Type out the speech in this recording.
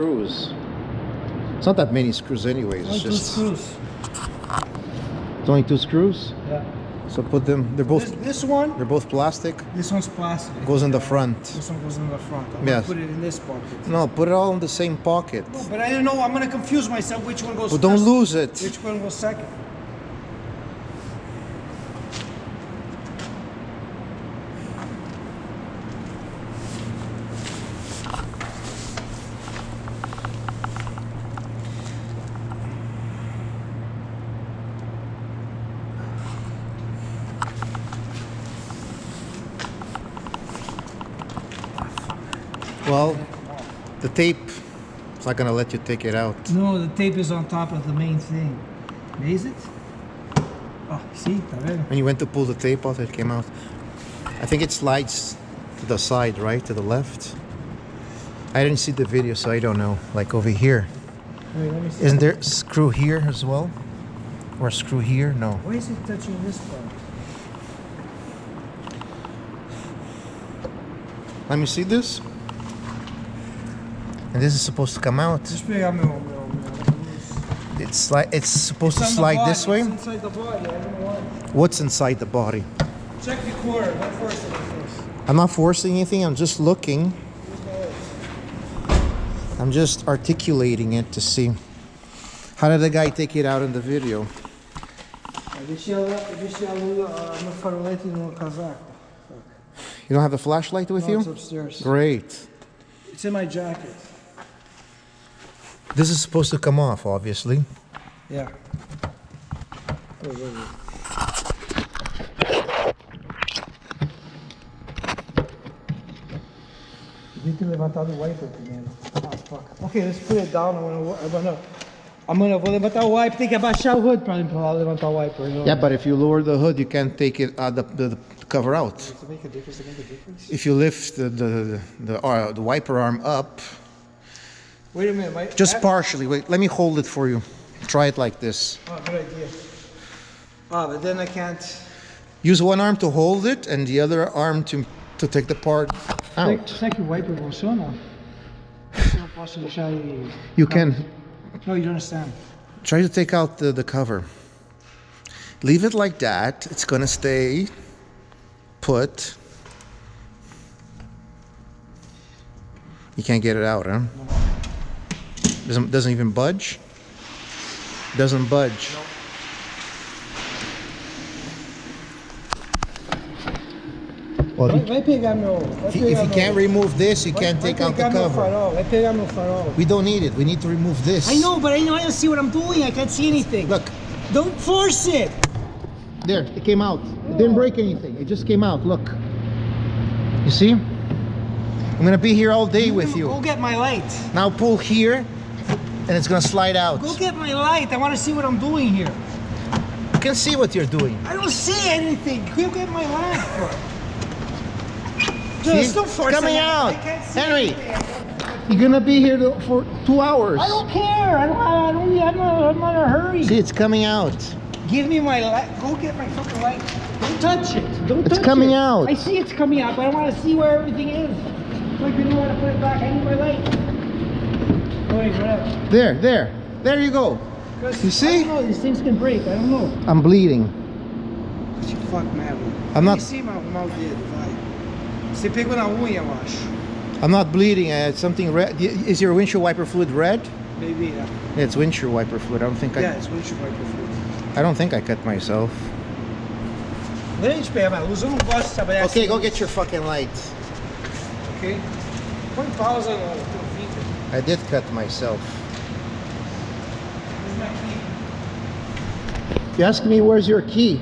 Screws. It's not that many screws anyways. It's Only just two screws. It's only 2 screws. Yeah. So put them. They're both. This one. They're both plastic. This one's plastic. Goes in the front. This one goes in the front. I'm Yes. gonna put it in this pocket. No, put it all in the same pocket. No, but I don't know. I'm gonna confuse myself. Which one goes Well, first? don't lose it. Which one goes second? Well, the tape. It's not gonna let you take it out. No, the tape is on top of the main thing. Is it? Oh, see, tá vendo? When you went to pull the tape out, it came out. I think it slides to the side, right? To the left. I didn't see the video, so I don't know. Like over here. Wait, let me see. Isn't there a screw here as well? Or a screw here? No. Why is it touching this part? Let me see this. And this is supposed to come out. Deixa eu pegar meu. It's supposed to It's on the slide body. this way. It's inside the body. I don't know why. What's inside the body? Check the cord. What force it is. I'm not forcing anything. I'm just looking. I'm just articulating it to see. How did the guy take it out in the video? Eu deixei a luz, meu farolete no casaco. You don't have the flashlight with No, it's you? upstairs. Great. It's in my jacket. This is supposed to come off, obviously. Yeah. Wait. You need to levantar the wiper primeiro. Ah, fuck. Okay, let's put it down. Vou levantar o wiper. Tem que abaixar o hood para levantar o wiper. Yeah, but if you lower the hood, you can't take it the cover out. Does it make a difference? If you lift the wiper arm up, Wait a minute. just partially. Wait, let me hold it for you. Try it like this. Oh, good idea. Ah, but then I can't. Use one arm to hold it and the other arm to take the part out. Será que o wiper funciona? Eu não posso deixar ele. You can No, you don't understand. try to take out the cover. Leave it like that. It's gonna stay put. You can't get it out, huh? Doesn't even budge. Doesn't budge. Well, Vai pegar meu. if you can't remove this, you can't take out the cover. Vai pegar meu farol. We don't need it. We need to remove this. I know, but I don't see what I'm doing. I can't see anything. Look, Don't force it. there. It came out. It didn't break anything. It just came out. Look. You see? I'm gonna be here all day with you. Go get my light. Now pull here, and it's gonna slide out. Go get my light. I want to see what I'm doing here. You can see what you're doing. I don't see anything. Go get my light. See? Just don't force Coming it. out. I can't see Henry. anything. You're gonna be here for 2 hours. I don't care. I'm not in a hurry. See, it's coming out. Give me my light. Go get my fucking light. Don't touch it. Don't It's touch coming it. out. I see it's coming out, but I want to see where everything is. Like you know how to put it back. I need my light. Wait, whatever. There you go. You see? I don't know. These things can break. I don't know. I'm bleeding. Fuck, man. I'm not- Let me see mal dedo, vai. Você pegou na unha, eu acho. I'm not bleeding. It's something red. Is your windshield wiper fluid red? Maybe, yeah. Yeah, it's windshield wiper fluid. I don't think Yeah, it's windshield wiper fluid. I don't think I cut myself. Deixa eu te pegar mais luz. Eu não gosto de trabalhar Okay, assim. go get your fucking light. Ok? Põe pausa no teu vídeo. I did cut myself. Where's my key? You ask me where's your key?